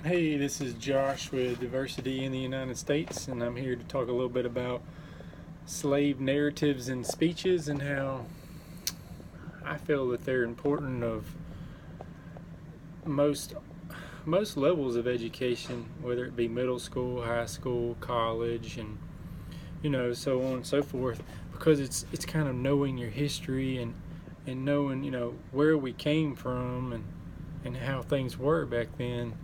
Hey, this is Josh with Diversity in the United States, and I'm here to talk a little bit about slave narratives and speeches and how I feel that they're important of most most levels of education, whether it be middle school, high school, college, and so on and so forth, because it's kind of knowing your history and knowing where we came from and how things were back then.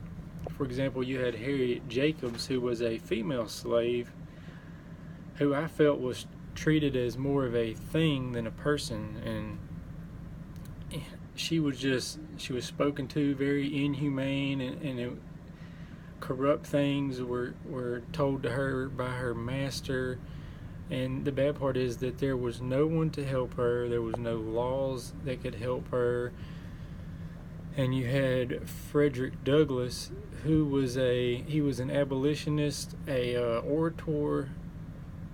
For example, you had Harriet Jacobs, who was a female slave, who I felt was treated as more of a thing than a person, and she was spoken to very inhumane, and corrupt things were told to her by her master. And the bad part is that there was no one to help her. There was no laws that could help her. And you had Frederick Douglass, who was an abolitionist, a orator,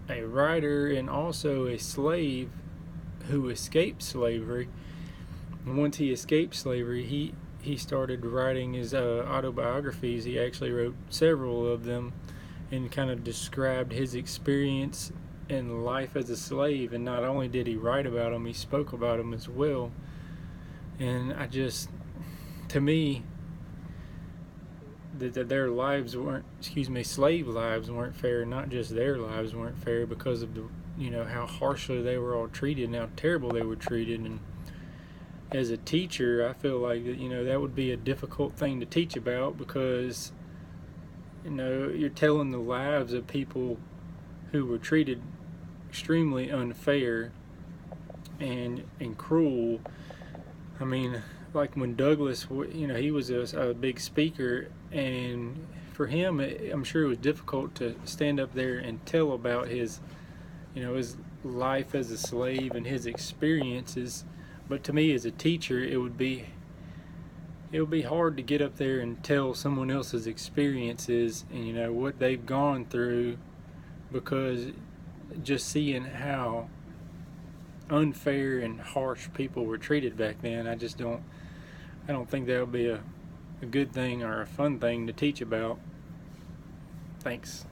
a writer, and also a slave who escaped slavery. And once he escaped slavery, he started writing his autobiographies. He actually wrote several of them and kind of described his experience in life as a slave. And not only did he write about them, he spoke about them as well. And to me, that their lives weren't, slave lives weren't fair. Not just their lives weren't fair because of how harshly they were all treated and how terrible they were treated. And as a teacher, I feel like that would be a difficult thing to teach about, because you're telling the lives of people who were treated extremely unfair and cruel. I mean, like when Douglass, he was a big speaker, and for him, I'm sure it was difficult to stand up there and tell about his life as a slave and his experiences. But to me, as a teacher, it would be hard to get up there and tell someone else's experiences and what they've gone through, because just seeing how unfair and harsh people were treated back then, I don't think that would be a good thing or a fun thing to teach about. Thanks.